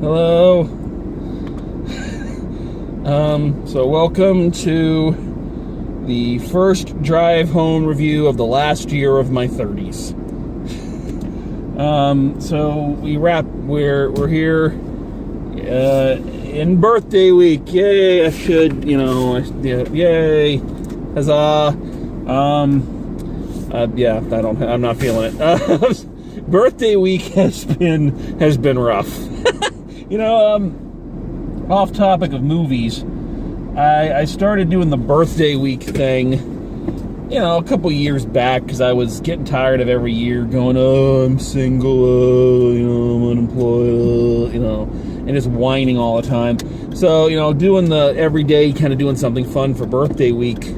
Hello. So welcome to the first drive home review of the last year of my 30s. So we're here in birthday week. Yay, yay. Huzzah. I'm not feeling it. Birthday week has been rough. Off topic of movies, I started doing the birthday week thing, a couple years back, because I was getting tired of every year going, oh, I'm single, I'm unemployed, and just whining all the time. So, doing the everyday, kind of doing something fun for birthday week,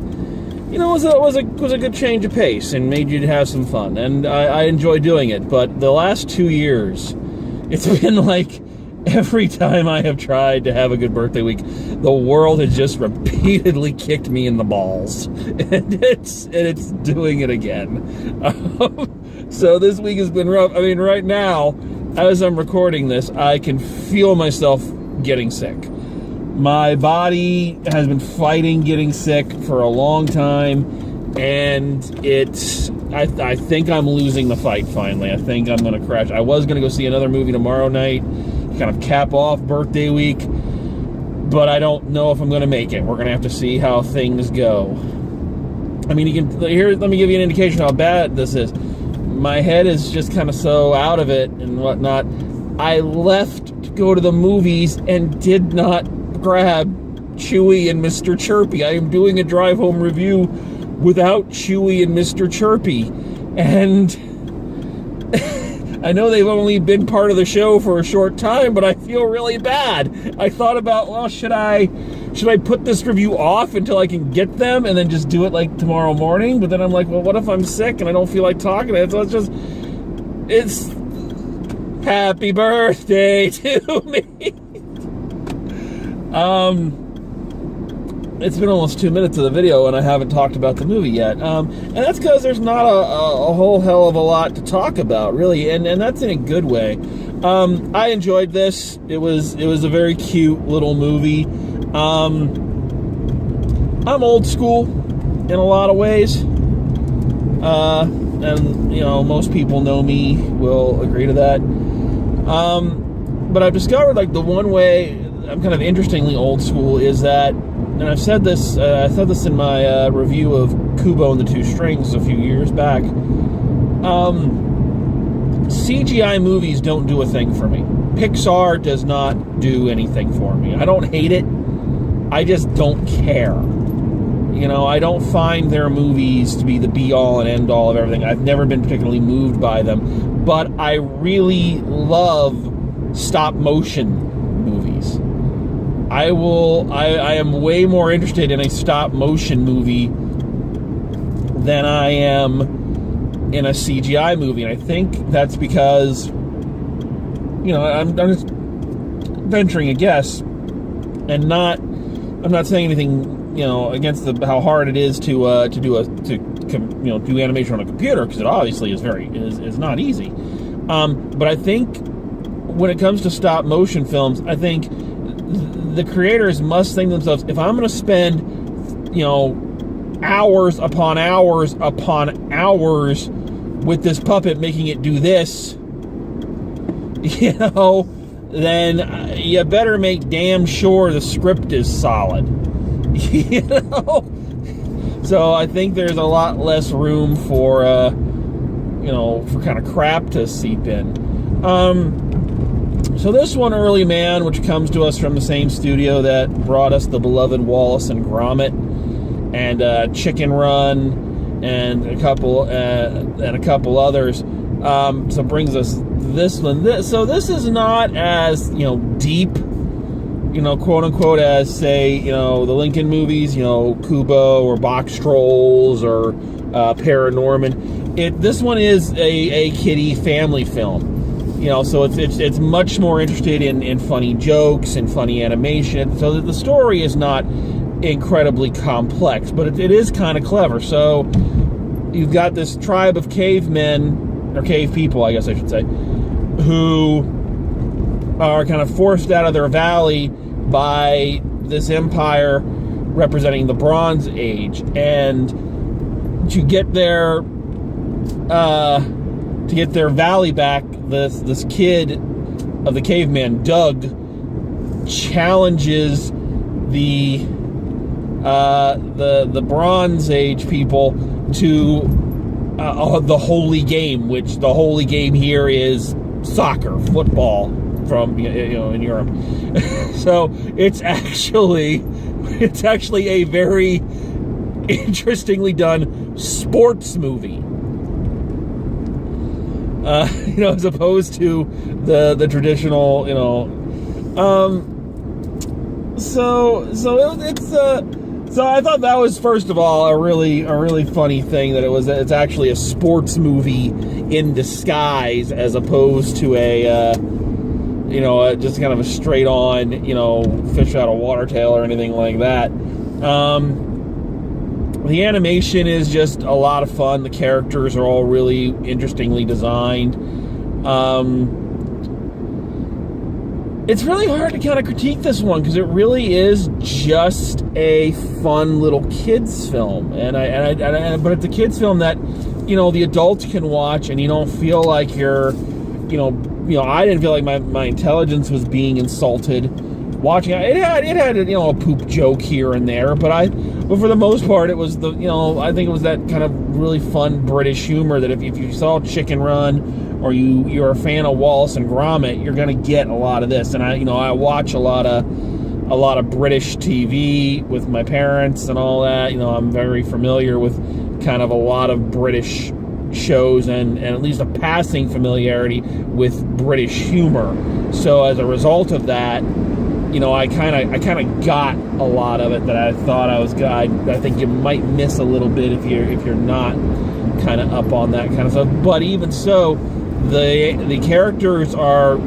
was a good change of pace and made you to have some fun, and I enjoy doing it. But the last 2 years, it's been like every time I have tried to have a good birthday week, the world has just repeatedly kicked me in the balls, and it's doing it again. So this week has been rough. I mean, right now, as I'm recording this, I can feel myself getting sick. My body has been fighting getting sick for a long time, and I think I'm losing the fight finally. I think I'm going to crash. I was going to go see another movie tomorrow night, kind of cap off birthday week, but I don't know if I'm going to make it. We're going to have to see how things go. I mean, let me give you an indication how bad this is. My head is just kind of so out of it and whatnot. I left to go to the movies and did not grab Chewy and Mr. Chirpy. I am doing a drive home review without Chewy and Mr. Chirpy, and I know they've only been part of the show for a short time, but I feel really bad. I thought about, well, should I put this review off until I can get them and then just do it like tomorrow morning? But then I'm like, well, what if I'm sick and I don't feel like talking? So it's happy birthday to me. It's been almost 2 minutes of the video and I haven't talked about the movie yet. And that's because there's not a whole hell of a lot to talk about, really, and that's in a good way. I enjoyed this. It was a very cute little movie. I'm old school in a lot of ways. And most people know me will agree to that. But I've discovered, like, the one way I'm kind of interestingly old school is that, and I said this in my review of Kubo and the Two Strings a few years back, CGI movies don't do a thing for me. Pixar does not do anything for me. I don't hate it. I just don't care. I don't find their movies to be the be-all and end-all of everything. I've never been particularly moved by them. But I really love stop-motion movies. I am way more interested in a stop-motion movie than I am in a CGI movie. And I think that's because, I'm just venturing a guess, and I'm not saying anything, against how hard it is to do animation on a computer, because it obviously is not easy. But I think when it comes to stop-motion films, I think the creators must think to themselves, if I'm going to spend, hours upon hours upon hours with this puppet making it do this, then you better make damn sure the script is solid. So I think there's a lot less room for kind of crap to seep in. So this one, Early Man, which comes to us from the same studio that brought us the beloved Wallace and Gromit and Chicken Run and a couple others, so brings us this one. So this is not as deep, quote unquote, as say the Lincoln movies, Kubo or Box Trolls or Paranorman. This one is a kiddie family film. So it's much more interested in funny jokes and funny animation. So that the story is not incredibly complex, but it is kind of clever. So you've got this tribe of cavemen, or cave people, I guess I should say, who are kind of forced out of their valley by this empire representing the Bronze Age, and to get their valley back, this kid of the caveman, Doug, challenges the Bronze Age people to the holy game, which the holy game here is soccer, football, from in Europe. So it's actually a very interestingly done sports movie. As opposed to the traditional, So I thought that was, first of all, a really funny thing, that it's actually a sports movie in disguise, as opposed to just kind of a straight on, fish out of water tail or anything like that. The animation is just a lot of fun. The characters are all really interestingly designed. It's really hard to kind of critique this one, because it really is just a fun little kids film, but it's a kids film that the adults can watch, and you don't feel like you're, I didn't feel like my intelligence was being insulted watching it. It had a poop joke here and there, but for the most part, it was I think it was that kind of really fun British humor that if you saw Chicken Run, or you're a fan of Wallace and Gromit, you're gonna get a lot of this. And I watch a lot of British TV with my parents and all that. I'm very familiar with kind of a lot of British shows, and at least a passing familiarity with British humor. So as a result of that, I kind of got a lot of it that I thought I was good. I think you might miss a little bit if you're not kind of up on that kind of stuff. But even so, the characters are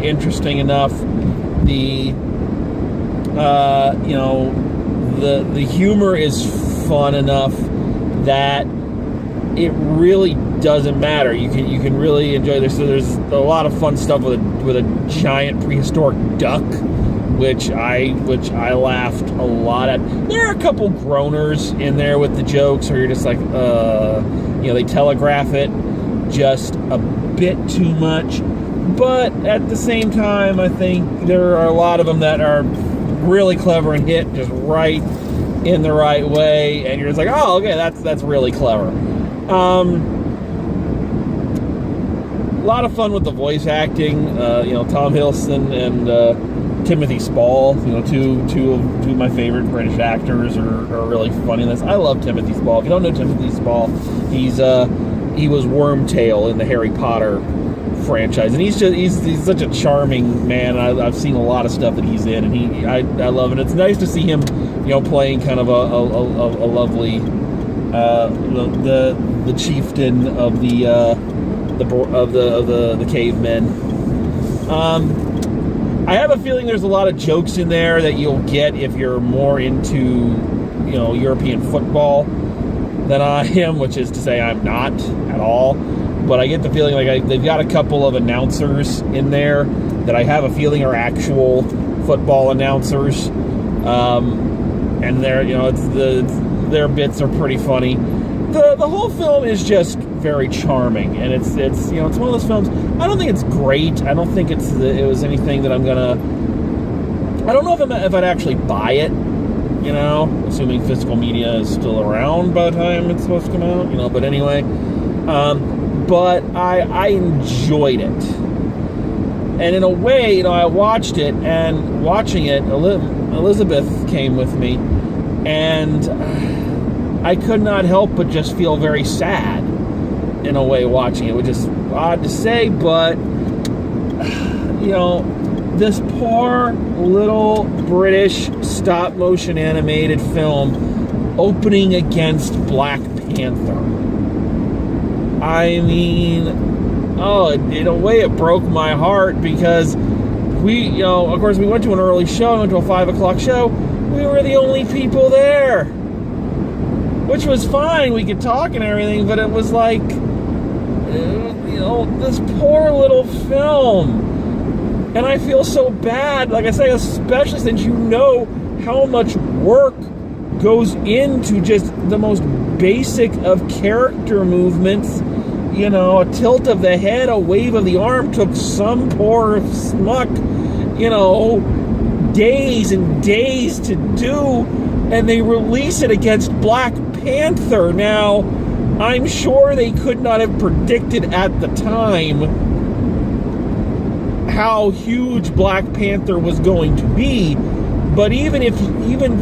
interesting enough. The humor is fun enough that it really doesn't matter. You can really enjoy this. So there's a lot of fun stuff with a giant prehistoric duck, which I laughed a lot at. There are a couple groaners in there with the jokes where you're just like, they telegraph it just a bit too much. But at the same time, I think there are a lot of them that are really clever and hit just right in the right way, and you're just like, oh, okay, that's really clever. A lot of fun with the voice acting. Tom Hiddleston and Timothy Spall, two of my favorite British actors, are really funny in this. I love Timothy Spall. If you don't know Timothy Spall, he was Wormtail in the Harry Potter franchise, and he's such a charming man. I've seen a lot of stuff that he's in, and I love it. It's nice to see him, playing kind of a lovely the chieftain of the cavemen. I have a feeling there's a lot of jokes in there that you'll get if you're more into European football than I am, which is to say I'm not at all. But I get the feeling like they've got a couple of announcers in there that I have a feeling are actual football announcers, and their bits are pretty funny. The whole film is just very charming, and it's one of those films. I don't think it's great. I don't think it was anything that I'm gonna. I don't know if I'd actually buy it. Assuming physical media is still around by the time it's supposed to come out. But anyway. But I enjoyed it, and in a way, I watched it, and watching it, Elizabeth came with me, and I could not help but just feel very sad in a way watching it, which is odd to say, but this poor little British stop motion animated film opening against Black Panther. I mean, in a way it broke my heart, because we, of course, we went to an early show, we went to a 5 o'clock show. We were the only people there, which was fine. We could talk and everything, but it was like, this poor little film. And I feel so bad, like I say, especially since you know how much work goes into just the most basic of character movements. You know, a tilt of the head, a wave of the arm took some poor schmuck, you know, days and days to do, and they release it against Black Panther. Now, I'm sure they could not have predicted at the time how huge Black Panther was going to be, but even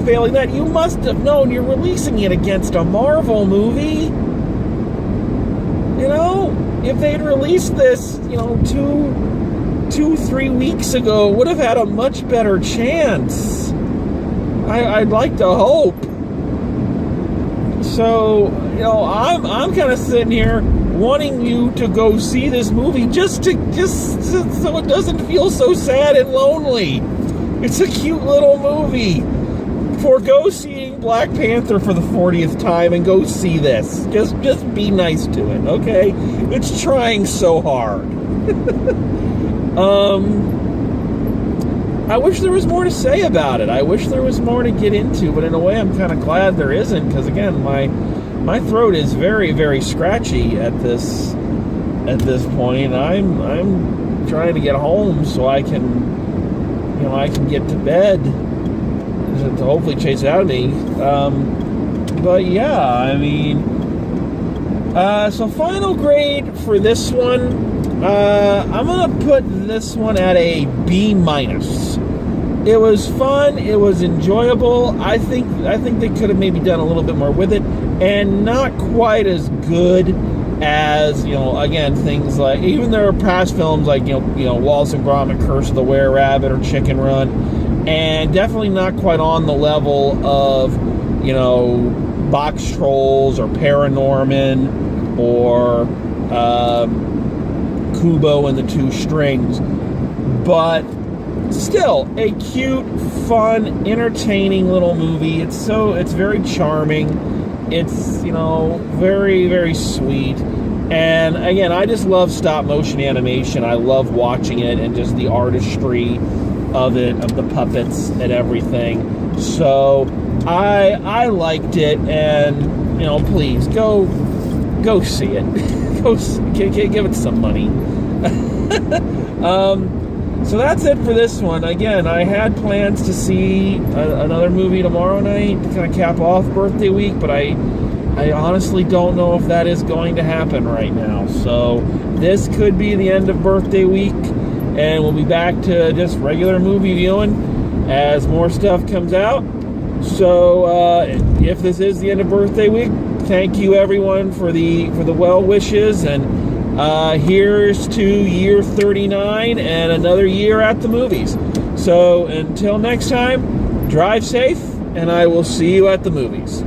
failing that, you must have known you're releasing it against a Marvel movie. You know, if they'd released this, you know, 2-3 weeks ago, would have had a much better chance. I'd like to hope. So, you know, I'm kind of sitting here wanting you to go see this movie just so it doesn't feel so sad and lonely. It's a cute little movie. Forgo seeing Black Panther for the 40th time and go see this. Just be nice to it, okay? It's trying so hard. I wish there was more to say about it. I wish there was more to get into, but in a way I'm kind of glad there isn't, because again, my throat is very, very scratchy at this point. I'm trying to get home so I can get to bed to hopefully chase it out of me. But yeah, I mean, so final grade for this one, I'm gonna put this one at a B-. It was fun. It was enjoyable. I think they could have maybe done a little bit more with it, and not quite as good as, you know, again, things like, even there are past films like, you know, Wallace and Gromit, Curse of the Were-Rabbit, or Chicken Run, and definitely not quite on the level of, you know, Box Trolls or Paranorman or Kubo and the Two Strings, but still a cute, fun, entertaining little movie. It's very charming. It's, you know, very, very sweet. And again, I just love stop motion animation. I love watching it and just the artistry of it, of the puppets and everything. So I liked it, and, you know, please go see it. Give it some money. So that's it for this one. Again, I had plans to see another movie tomorrow night to kind of cap off birthday week, but I honestly don't know if that is going to happen right now. So this could be the end of birthday week, and we'll be back to just regular movie viewing as more stuff comes out. So if this is the end of birthday week, thank you everyone for the well wishes, and here's to year 39 and another year at the movies. So until next time, drive safe, and I will see you at the movies.